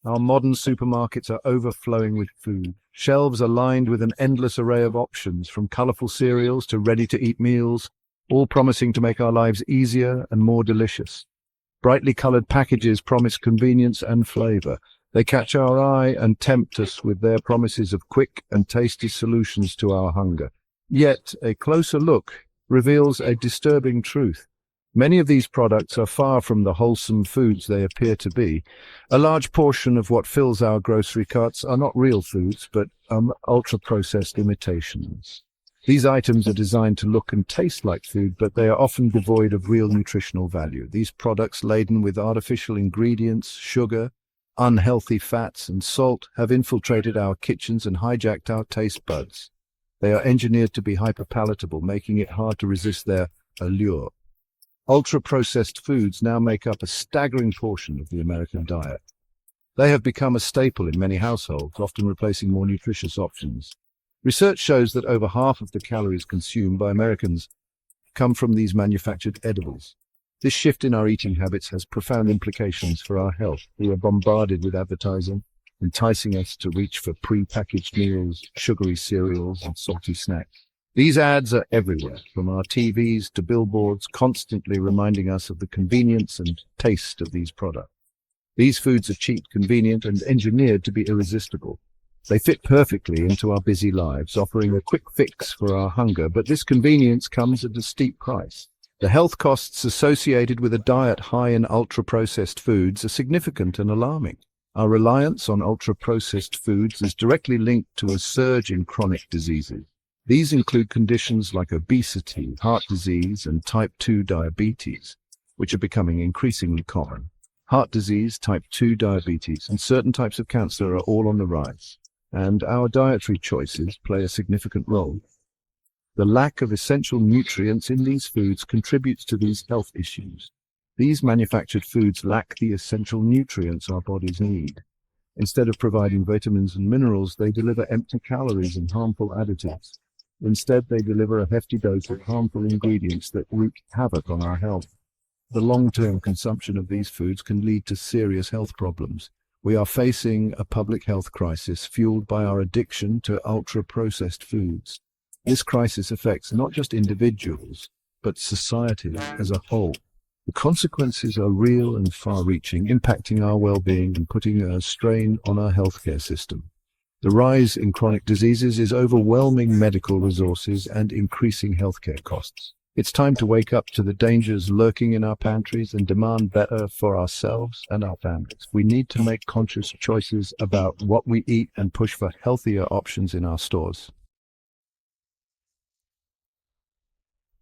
Our modern supermarkets are overflowing with food. Shelves are lined with an endless array of options, from colorful cereals to ready-to-eat meals, all promising to make our lives easier and more delicious. Brightly colored packages promise convenience and flavor. They catch our eye and tempt us with their promises of quick and tasty solutions to our hunger. Yet, a closer look reveals a disturbing truth. Many of these products are far from the wholesome foods they appear to be. A large portion of what fills our grocery carts are not real foods, but ultra-processed imitations. These items are designed to look and taste like food, but they are often devoid of real nutritional value. These products, laden with artificial ingredients, sugar, unhealthy fats, and salt, have infiltrated our kitchens and hijacked our taste buds. They are engineered to be hyperpalatable, making it hard to resist their allure. Ultra-processed foods now make up a staggering portion of the American diet. They have become a staple in many households, often replacing more nutritious options. Research shows that over half of the calories consumed by Americans come from these manufactured edibles. This shift in our eating habits has profound implications for our health. We are bombarded with advertising, enticing us to reach for pre-packaged meals, sugary cereals, and salty snacks. These ads are everywhere, from our TVs to billboards, constantly reminding us of the convenience and taste of these products. These foods are cheap, convenient, and engineered to be irresistible. They fit perfectly into our busy lives, offering a quick fix for our hunger, but this convenience comes at a steep price. The health costs associated with a diet high in ultra-processed foods are significant and alarming. Our reliance on ultra-processed foods is directly linked to a surge in chronic diseases. These include conditions like obesity, heart disease, and type 2 diabetes, which are becoming increasingly common. Heart disease, type 2 diabetes, and certain types of cancer are all on the rise, and our dietary choices play a significant role. The lack of essential nutrients in these foods contributes to these health issues. These manufactured foods lack the essential nutrients our bodies need. Instead of providing vitamins and minerals, they deliver empty calories and harmful additives. Instead, they deliver a hefty dose of harmful ingredients that wreak havoc on our health. The long-term consumption of these foods can lead to serious health problems. We are facing a public health crisis fueled by our addiction to ultra-processed foods. This crisis affects not just individuals, but society as a whole. The consequences are real and far-reaching, impacting our well-being and putting a strain on our healthcare system. The rise in chronic diseases is overwhelming medical resources and increasing healthcare costs. It's time to wake up to the dangers lurking in our pantries and demand better for ourselves and our families. We need to make conscious choices about what we eat and push for healthier options in our stores.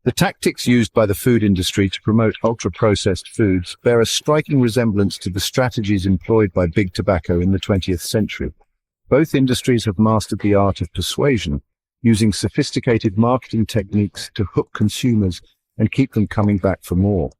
The tactics used by the food industry to promote ultra-processed foods bear a striking resemblance to the strategies employed by big tobacco in the 20th century. Both industries have mastered the art of persuasion, using sophisticated marketing techniques to hook consumers and keep them coming back for more.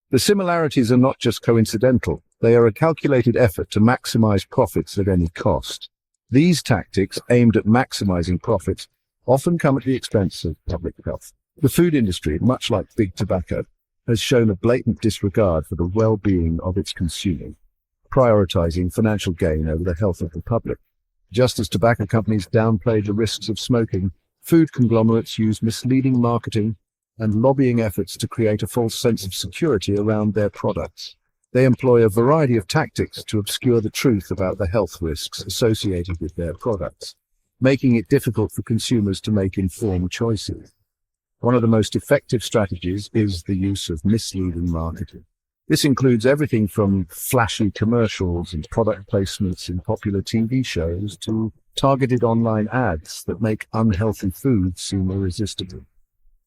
The similarities are not just coincidental. They are a calculated effort to maximize profits at any cost. These tactics, aimed at maximizing profits, often come at the expense of public health. The food industry, much like big tobacco, has shown a blatant disregard for the well-being of its consumers, prioritizing financial gain over the health of the public. Just as tobacco companies downplay the risks of smoking, food conglomerates use misleading marketing and lobbying efforts to create a false sense of security around their products. They employ a variety of tactics to obscure the truth about the health risks associated with their products, making it difficult for consumers to make informed choices. One of the most effective strategies is the use of misleading marketing. This includes everything from flashy commercials and product placements in popular TV shows to targeted online ads that make unhealthy foods seem irresistible.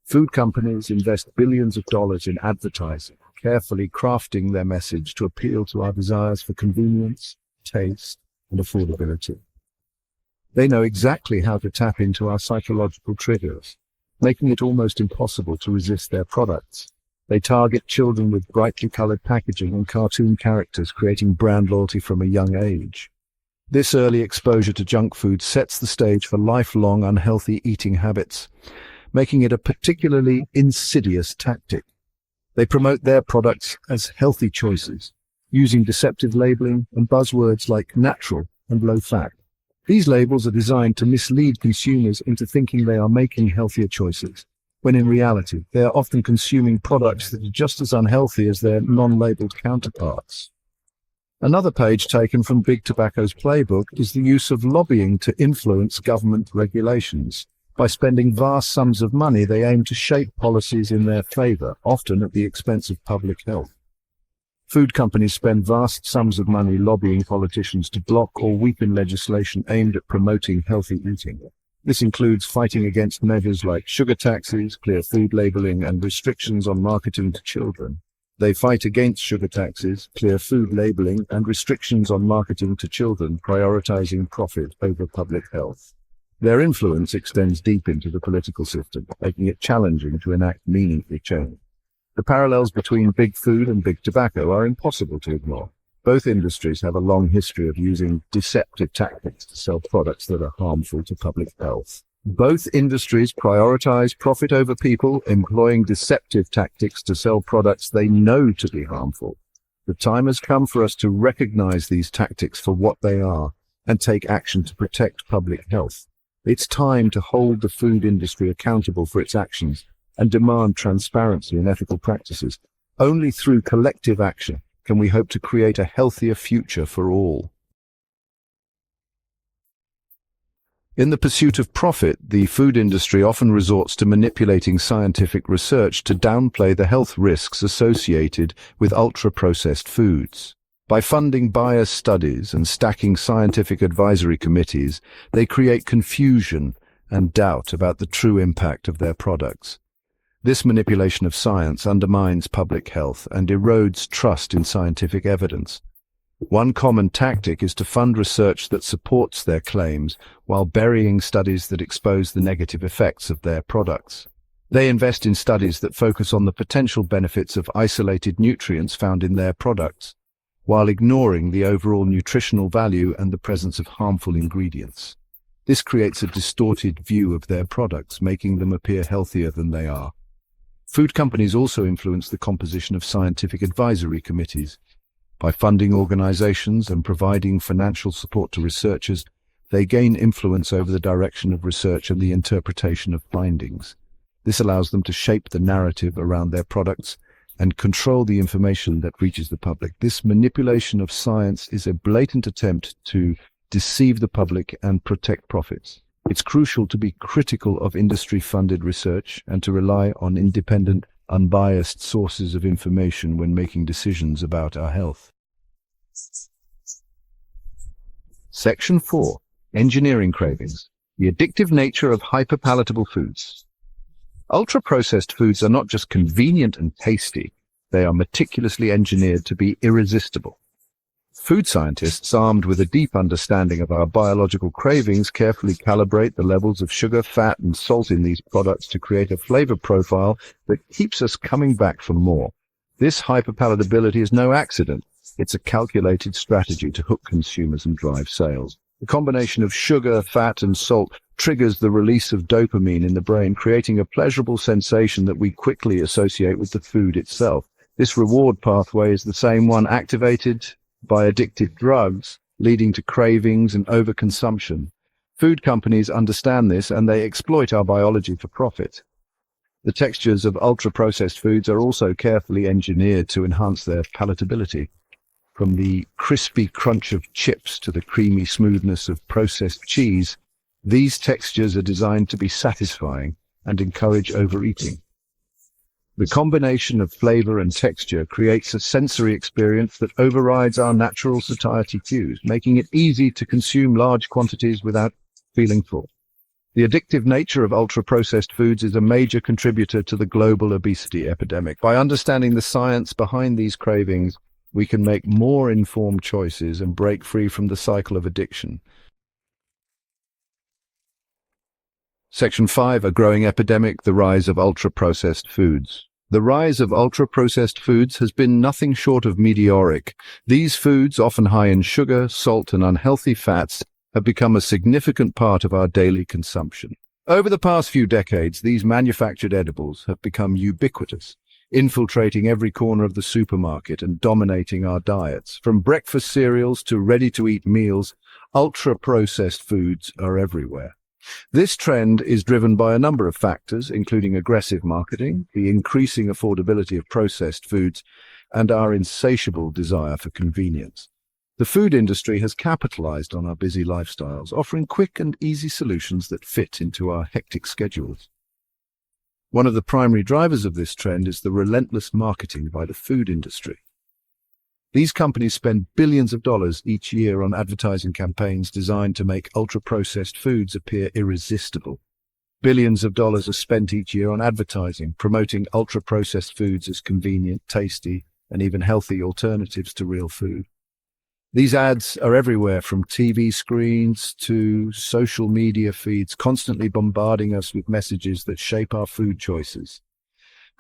Food companies invest billions of dollars in advertising, carefully crafting their message to appeal to our desires for convenience, taste, and affordability. They know exactly how to tap into our psychological triggers, making it almost impossible to resist their products. They target children with brightly colored packaging and cartoon characters, creating brand loyalty from a young age. This early exposure to junk food sets the stage for lifelong unhealthy eating habits, making it a particularly insidious tactic. They promote their products as healthy choices, using deceptive labeling and buzzwords like natural and low-fat. These labels are designed to mislead consumers into thinking they are making healthier choices, when in reality, they are often consuming products that are just as unhealthy as their non-labeled counterparts. Another page taken from Big Tobacco's playbook is the use of lobbying to influence government regulations. By spending vast sums of money, they aim to shape policies in their favor, often at the expense of public health. Food companies spend vast sums of money lobbying politicians to block or weaken legislation aimed at promoting healthy eating. This includes fighting against measures like sugar taxes, clear food labeling, and restrictions on marketing to children. They fight against sugar taxes, clear food labeling, and restrictions on marketing to children, prioritizing profit over public health. Their influence extends deep into the political system, making it challenging to enact meaningful change. The parallels between big food and big tobacco are impossible to ignore. Both industries have a long history of using deceptive tactics to sell products that are harmful to public health. Both industries prioritize profit over people, employing deceptive tactics to sell products they know to be harmful. The time has come for us to recognize these tactics for what they are and take action to protect public health. It's time to hold the food industry accountable for its actions and demand transparency in ethical practices. Only through collective action can we hope to create a healthier future for all. In the pursuit of profit, the food industry often resorts to manipulating scientific research to downplay the health risks associated with ultra-processed foods. By funding biased studies and stacking scientific advisory committees, they create confusion and doubt about the true impact of their products. This manipulation of science undermines public health and erodes trust in scientific evidence. One common tactic is to fund research that supports their claims while burying studies that expose the negative effects of their products. They invest in studies that focus on the potential benefits of isolated nutrients found in their products, while ignoring the overall nutritional value and the presence of harmful ingredients. This creates a distorted view of their products, making them appear healthier than they are. Food companies also influence the composition of scientific advisory committees. By funding organizations and providing financial support to researchers, they gain influence over the direction of research and the interpretation of findings. This allows them to shape the narrative around their products and control the information that reaches the public. This manipulation of science is a blatant attempt to deceive the public and protect profits. It's crucial to be critical of industry-funded research and to rely on independent, unbiased sources of information when making decisions about our health. Section 4. Engineering cravings. The addictive nature of hyperpalatable foods. Ultra-processed foods are not just convenient and tasty, they are meticulously engineered to be irresistible. Food scientists, armed with a deep understanding of our biological cravings, carefully calibrate the levels of sugar, fat, and salt in these products to create a flavor profile that keeps us coming back for more. This hyperpalatability is no accident. It's a calculated strategy to hook consumers and drive sales. The combination of sugar, fat, and salt triggers the release of dopamine in the brain, creating a pleasurable sensation that we quickly associate with the food itself. This reward pathway is the same one activated by addictive drugs, leading to cravings and overconsumption. Food companies understand this and they exploit our biology for profit. The textures of ultra-processed foods are also carefully engineered to enhance their palatability. From the crispy crunch of chips to the creamy smoothness of processed cheese, these textures are designed to be satisfying and encourage overeating. The combination of flavor and texture creates a sensory experience that overrides our natural satiety cues, making it easy to consume large quantities without feeling full. The addictive nature of ultra-processed foods is a major contributor to the global obesity epidemic. By understanding the science behind these cravings, we can make more informed choices and break free from the cycle of addiction. Section 5. A growing epidemic, the rise of ultra-processed foods. The rise of ultra-processed foods has been nothing short of meteoric. These foods, often high in sugar, salt, and unhealthy fats, have become a significant part of our daily consumption. Over the past few decades, these manufactured edibles have become ubiquitous. infiltrating every corner of the supermarket and dominating our diets. From breakfast cereals to ready-to-eat meals, ultra-processed foods are everywhere. This trend is driven by a number of factors, including aggressive marketing, the increasing affordability of processed foods, and our insatiable desire for convenience. The food industry has capitalized on our busy lifestyles, offering quick and easy solutions that fit into our hectic schedules. One of the primary drivers of this trend is the relentless marketing by the food industry. These companies spend billions of dollars each year on advertising campaigns designed to make ultra-processed foods appear irresistible. Billions of dollars are spent each year on advertising, promoting ultra-processed foods as convenient, tasty, and even healthy alternatives to real food. These ads are everywhere, from TV screens to social media feeds, constantly bombarding us with messages that shape our food choices.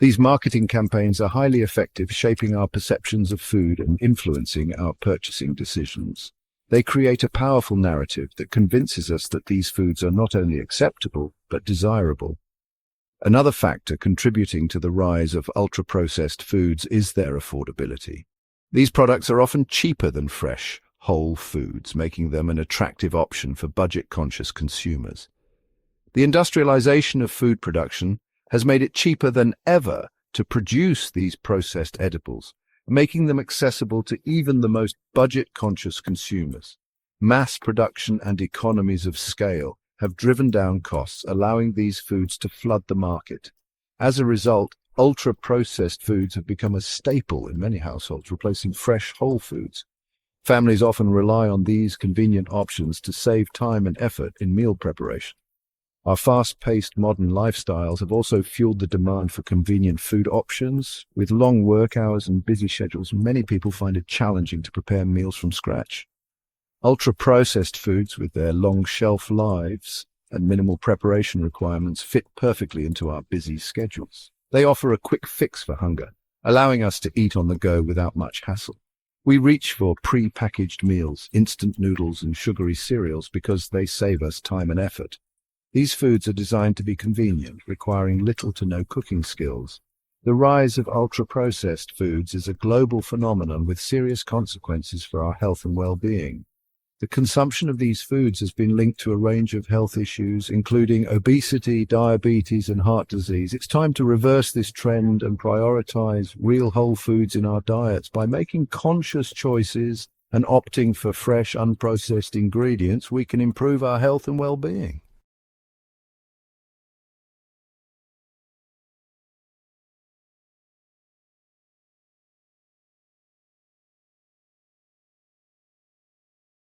These marketing campaigns are highly effective, shaping our perceptions of food and influencing our purchasing decisions. They create a powerful narrative that convinces us that these foods are not only acceptable, but desirable. Another factor contributing to the rise of ultra-processed foods is their affordability. These products are often cheaper than fresh, whole foods, making them an attractive option for budget-conscious consumers. The industrialization of food production has made it cheaper than ever to produce these processed edibles, making them accessible to even the most budget-conscious consumers. Mass production and economies of scale have driven down costs, allowing these foods to flood the market. As a result, ultra-processed foods have become a staple in many households, replacing fresh, whole foods. Families often rely on these convenient options to save time and effort in meal preparation. Our fast-paced modern lifestyles have also fueled the demand for convenient food options. With long work hours and busy schedules, many people find it challenging to prepare meals from scratch. Ultra-processed foods, with their long shelf lives and minimal preparation requirements, fit perfectly into our busy schedules. They offer a quick fix for hunger, allowing us to eat on the go without much hassle. We reach for pre-packaged meals, instant noodles, and sugary cereals because they save us time and effort. These foods are designed to be convenient, requiring little to no cooking skills. The rise of ultra-processed foods is a global phenomenon with serious consequences for our health and well-being. The consumption of these foods has been linked to a range of health issues, including obesity, diabetes, and heart disease. It's time to reverse this trend and prioritize real whole foods in our diets. By making conscious choices and opting for fresh, unprocessed ingredients, we can improve our health and well-being.